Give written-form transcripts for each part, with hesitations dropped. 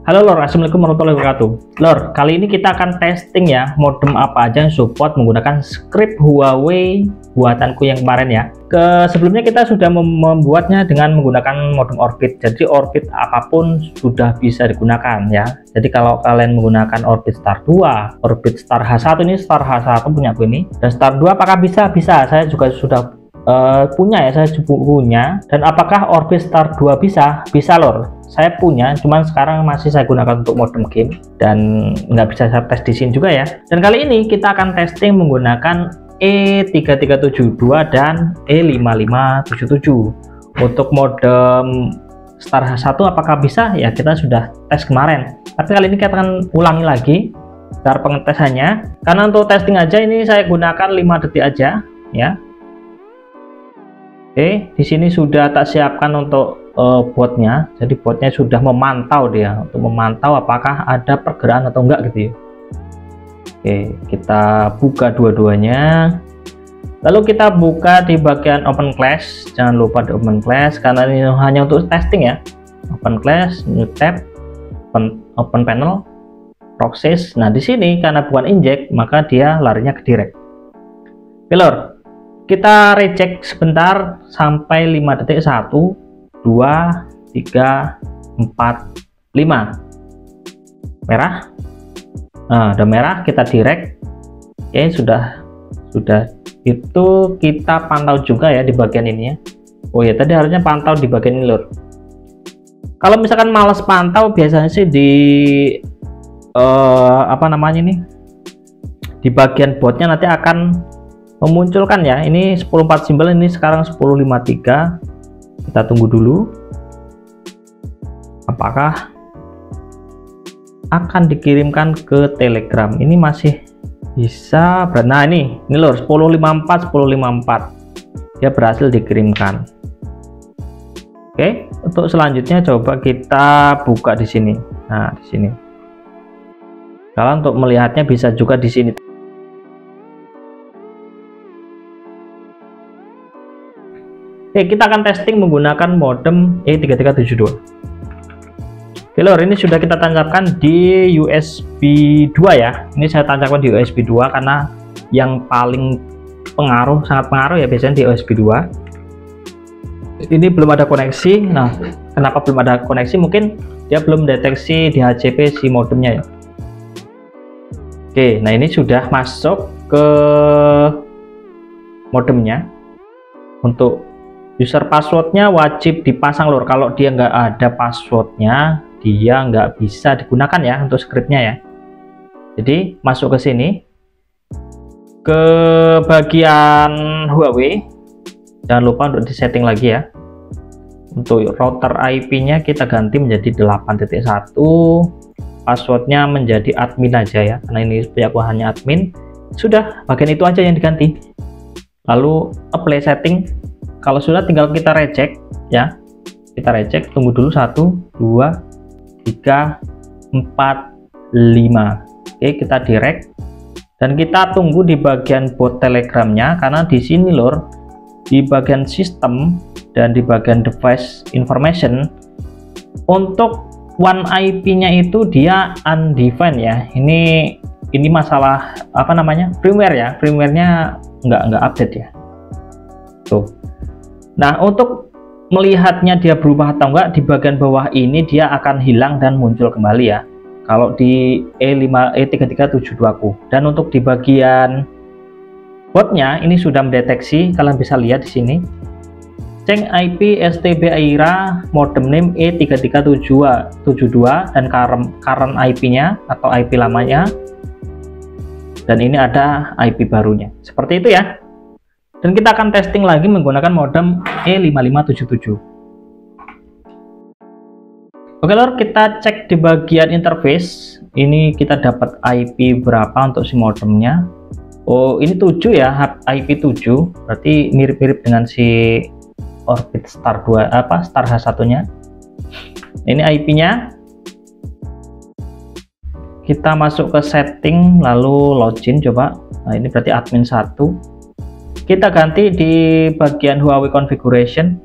Halo Lor, assalamualaikum warahmatullahi wabarakatuh. Lor, kali ini kita akan testing ya modem apa aja yang support menggunakan script Huawei buatanku yang kemarin ya. Sebelumnya kita sudah membuatnya dengan menggunakan modem Orbit. Jadi Orbit apapun sudah bisa digunakan ya. Jadi kalau kalian menggunakan Orbit Star 2, Orbit Star H1, ini Star H1 punya aku ini, dan Star 2 apakah bisa? Bisa. Saya juga sudah punya ya, saya punya. Dan apakah Orbit Star 2 bisa? Bisa Lor, saya punya, cuman sekarang masih saya gunakan untuk modem game dan nggak bisa saya tes di sini juga ya. Dan kali ini kita akan testing menggunakan E3372 dan E5577 untuk modem Star H1. Apakah bisa? Ya kita sudah tes kemarin, tapi kali ini kita akan ulangi lagi cara pengetesannya, karena untuk testing aja ini saya gunakan 5 detik aja ya. Oke, di sini sudah tak siapkan untuk botnya. Jadi botnya sudah memantau dia, untuk memantau apakah ada pergerakan atau enggak gitu ya. Oke, kita buka dua-duanya. Lalu kita buka di bagian open class. Jangan lupa di open class karena ini hanya untuk testing ya. Open class, new tab, open panel, process. Nah di sini karena bukan inject maka dia larinya ke direct. Oke Lor, kita recheck sebentar sampai 5 detik. 1 2 3 4 5 merah. Nah udah merah, kita direct. Oke, sudah itu kita pantau juga ya di bagian ini ya. Oh ya, tadi harusnya pantau di bagian ini Lur. Kalau misalkan males pantau biasanya sih di apa namanya ini, di bagian botnya nanti akan memunculkan ya. Ini 10.4 simbol, ini sekarang 10.53. Kita tunggu dulu apakah akan dikirimkan ke Telegram. Ini masih bisa. Nah ini Lor, 10.54 dia berhasil dikirimkan. Oke, untuk selanjutnya coba kita buka di sini. Nah di sini kalau untuk melihatnya bisa juga di sini. Oke, kita akan testing menggunakan modem E3372. Oke Lor, ini sudah kita tancapkan di USB 2 ya. Ini saya tancapkan di USB 2 karena yang paling sangat pengaruh ya biasanya di USB 2. Ini belum ada koneksi. Nah, kenapa belum ada koneksi? Mungkin dia belum deteksi di DHCP si modemnya ya. Oke, nah ini sudah masuk ke modemnya. Untuk user passwordnya wajib dipasang Lor. Kalau dia nggak ada passwordnya, dia nggak bisa digunakan ya untuk scriptnya ya. Jadi masuk ke sini, ke bagian Huawei. Jangan lupa untuk disetting lagi ya. Untuk router IP-nya kita ganti menjadi 8.1. Passwordnya menjadi admin aja ya, karena ini punya aku hanya admin. Sudah, bagian itu aja yang diganti. Lalu apply setting. Kalau sudah tinggal kita recheck ya. Kita recheck, tunggu dulu 1 2 3 4 5. Oke, kita direct dan kita tunggu di bagian bot Telegramnya, karena di sini Lor, di bagian sistem dan di bagian device information untuk one IP-nya itu dia undefined ya. Ini masalah apa namanya, firmware ya, firmware-nya nggak update ya. Tuh. Nah, untuk melihatnya dia berubah atau enggak, di bagian bawah ini dia akan hilang dan muncul kembali ya. Kalau di E3372 aku. Dan untuk di bagian botnya ini sudah mendeteksi, kalian bisa lihat di sini. Ceng IP STB AIRA modem name E3372 dan current IP-nya atau IP lamanya. Dan ini ada IP barunya. Seperti itu ya. Dan kita akan testing lagi menggunakan modem E5577. Oke Lor, kita cek di bagian interface. Ini kita dapat IP berapa untuk si modemnya. Oh, ini 7 ya, IP 7. Berarti mirip-mirip dengan si Orbit Star 2 Star H1-nya. Ini IP-nya. Kita masuk ke setting lalu login coba. Nah, ini berarti admin 1. Kita ganti di bagian Huawei configuration.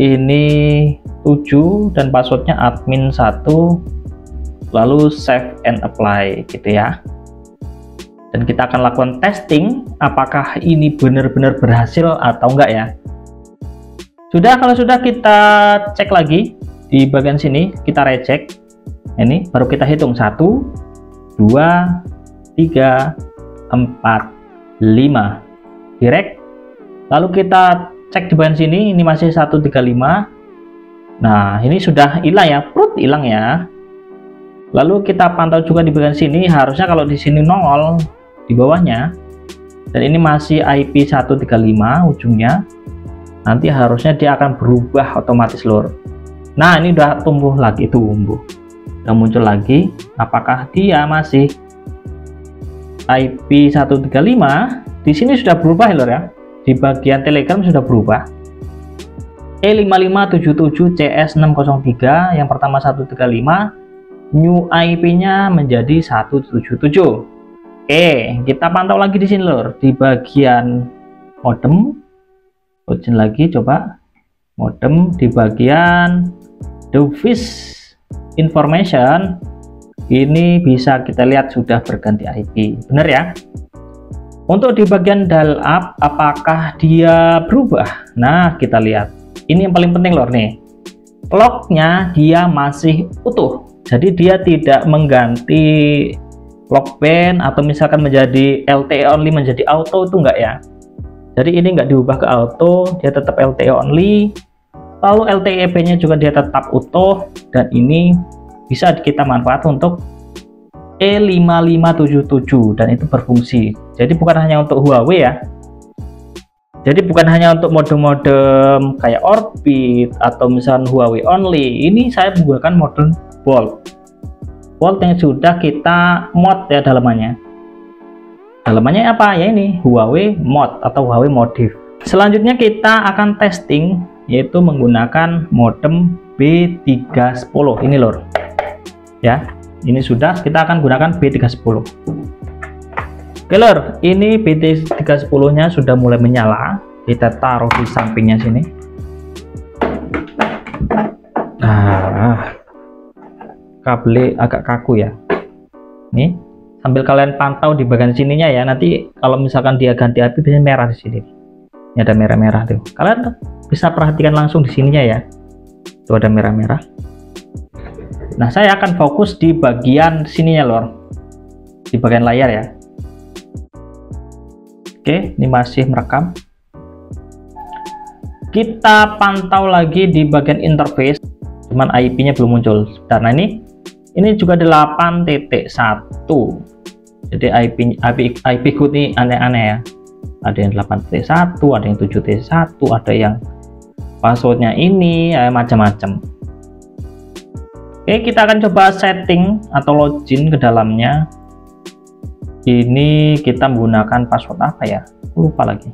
Ini 7 dan passwordnya admin 1. lalu save and apply gitu ya. Dan kita akan lakukan testing apakah ini benar-benar berhasil atau enggak ya. Sudah, kalau sudah kita cek lagi di bagian sini, kita recheck. Ini baru kita hitung 1 2 3 4 5 direct. Lalu kita cek di bagian sini, ini masih 135. Nah, ini sudah hilang ya, hilang ya. Lalu kita pantau juga di bagian sini, harusnya kalau di sini nongol di bawahnya, dan ini masih IP 135 ujungnya, nanti harusnya dia akan berubah otomatis lur. Nah, ini udah tumbuh lagi, udah muncul lagi. Apakah dia masih IP 135? Di sini sudah berubah lur ya, di bagian Telegram sudah berubah. E5577CS603 yang pertama 135, new IP-nya menjadi 177. Oke, kita pantau lagi di sini lur, di bagian modem. Login lagi, coba modem di bagian device information. Ini bisa kita lihat sudah berganti IP, benar ya. Untuk di bagian dial up, apakah dia berubah? Nah, kita lihat. Ini yang paling penting lor nih, lognya dia masih utuh, jadi dia tidak mengganti log band atau misalkan menjadi LTE only menjadi auto, itu enggak ya. Jadi ini enggak diubah ke auto, dia tetap LTE only. Lalu LTE nya juga dia tetap utuh, dan ini bisa kita manfaat untuk E5577 dan itu berfungsi. Jadi bukan hanya untuk Huawei ya. Jadi bukan hanya untuk modem-modem kayak Orbit atau misalnya Huawei only. Ini saya menggunakan modem Volt yang sudah kita mod ya dalamannya. Dalamannya apa ya, ini Huawei mod atau Huawei modif. Selanjutnya kita akan testing yaitu menggunakan modem B310 ini lor. Ya, ini sudah, kita akan gunakan B310. Oke lor, ini B310 nya sudah mulai menyala. Kita taruh di sampingnya sini. Nah, kabel agak kaku ya. Nih, sambil kalian pantau di bagian sininya ya. Nanti kalau misalkan dia ganti IP biasanya merah di sini. Ini ada merah-merah tuh. Kalian bisa perhatikan langsung di sininya ya. Tuh ada merah-merah. Nah, saya akan fokus di bagian sininya lor. Di bagian layar ya. Oke, ini masih merekam. Kita pantau lagi di bagian interface, cuman IP-nya belum muncul. Karena ini juga 8.1. Jadi IP ku ini aneh-aneh ya. Ada yang 8.1, ada yang 7.1, ada yang passwordnya ini macam-macam. Oke, kita akan coba setting atau login ke dalamnya. Ini kita menggunakan password apa ya, lupa lagi.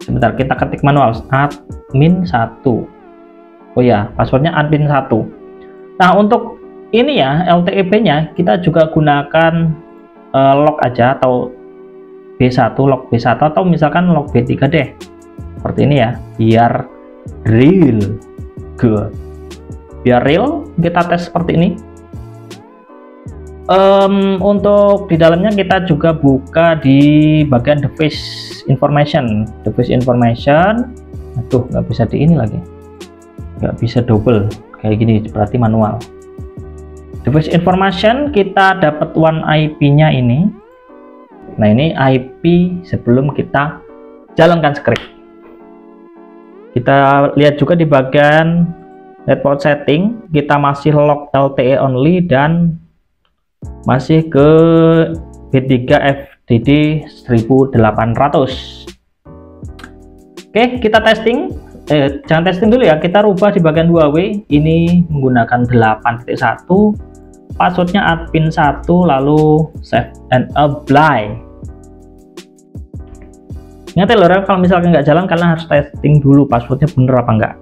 Sebentar, kita ketik manual admin 1. Oh ya, passwordnya admin 1. Nah, untuk ini ya LTE nya kita juga gunakan log aja atau B1, log B1 atau misalkan log B3 deh, seperti ini ya, biar real. Good, biar real kita tes seperti ini. Untuk di dalamnya kita juga buka di bagian device information. Aduh, nggak bisa di ini lagi, nggak bisa double kayak gini, berarti manual. Device information, kita dapat one IP nya ini. Nah, ini IP sebelum kita jalankan script. Kita lihat juga di bagian network setting, kita masih log LTE only dan masih ke B3 FDD 1800. Oke, kita testing. Jangan testing dulu ya, kita rubah di bagian Huawei. Ini menggunakan 8.1, passwordnya admin 1, lalu save and apply. Ingat ya lor, kalau misalkan nggak jalan kalian harus testing dulu passwordnya bener apa enggak.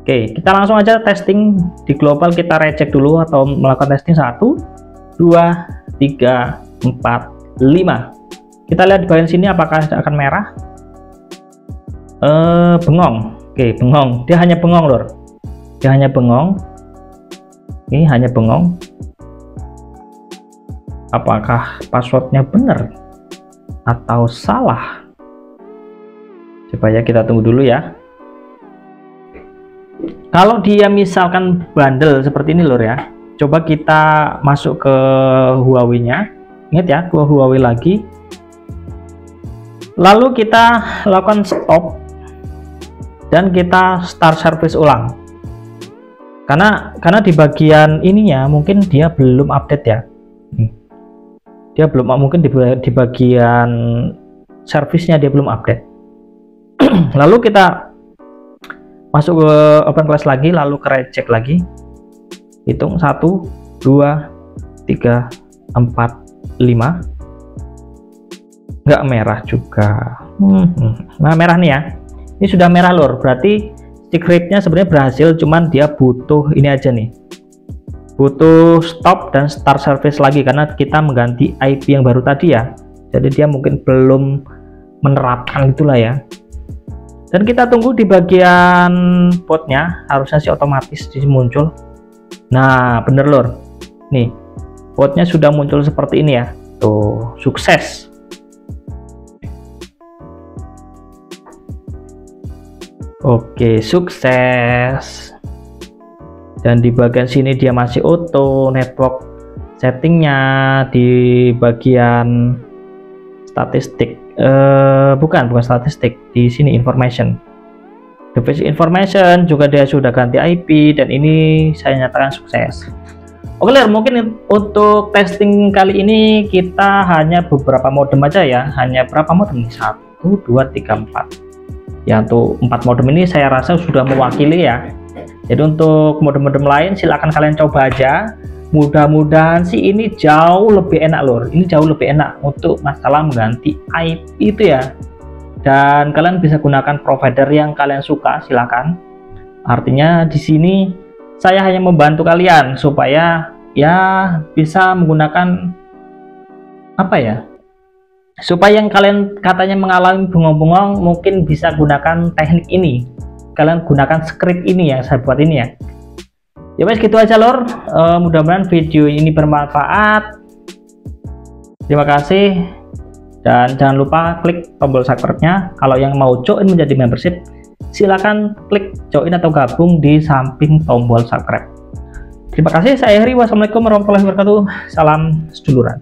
Oke, kita langsung aja testing di global. Kita recheck dulu atau melakukan testing 1 2 3 4 5. Kita lihat di bagian sini apakah akan merah. Bengong. Oke, bengong, dia hanya bengong lor, dia hanya bengong. Ini hanya bengong. Apakah passwordnya benar atau salah? Coba ya, kita tunggu dulu ya. Kalau dia misalkan bandel seperti ini lor ya, coba kita masuk ke Huawei nya. Ingat ya, ke Huawei lagi, lalu kita lakukan stop dan kita start service ulang, karena di bagian ininya mungkin dia belum update ya. Dia belum, mungkin di bagian servisnya dia belum update. Lalu kita masuk ke open class lagi, lalu ke reject lagi, hitung 1 2 3 4 5, nggak merah juga. Nah, merah nih ya, ini sudah merah lor, berarti scriptnya sebenarnya berhasil, cuman dia butuh ini aja nih, butuh stop dan start service lagi karena kita mengganti IP yang baru tadi ya. Jadi dia mungkin belum menerapkan itulah ya. Dan kita tunggu di bagian botnya, harusnya sih otomatis muncul. Nah bener lor, nih botnya sudah muncul seperti ini ya. Tuh, sukses. Oke, sukses. Dan di bagian sini dia masih auto network settingnya, di bagian statistik, bukan statistik, di sini information, device information juga dia sudah ganti IP, dan ini saya nyatakan sukses. Oke lor, mungkin untuk testing kali ini kita hanya beberapa modem aja ya, hanya berapa modem nih, 1 2 3 4 ya. Untuk 4 modem ini saya rasa sudah mewakili ya. Jadi untuk modem-modem lain silahkan kalian coba aja, mudah-mudahan sih ini jauh lebih enak lor, ini jauh lebih enak untuk masalah mengganti IP itu ya. Dan kalian bisa gunakan provider yang kalian suka, silakan. Artinya di sini saya hanya membantu kalian supaya ya bisa menggunakan apa ya, supaya yang kalian katanya mengalami bengong-bengong mungkin bisa gunakan teknik ini, kalian gunakan script ini yang saya buat ini ya. Ya wes gitu aja lor, mudah-mudahan video ini bermanfaat. Terima kasih, dan jangan lupa klik tombol subscribe-nya. Kalau yang mau join menjadi membership, silakan klik join atau gabung di samping tombol subscribe. Terima kasih, saya Heri. Wassalamualaikum warahmatullahi wabarakatuh. Salam seduluran.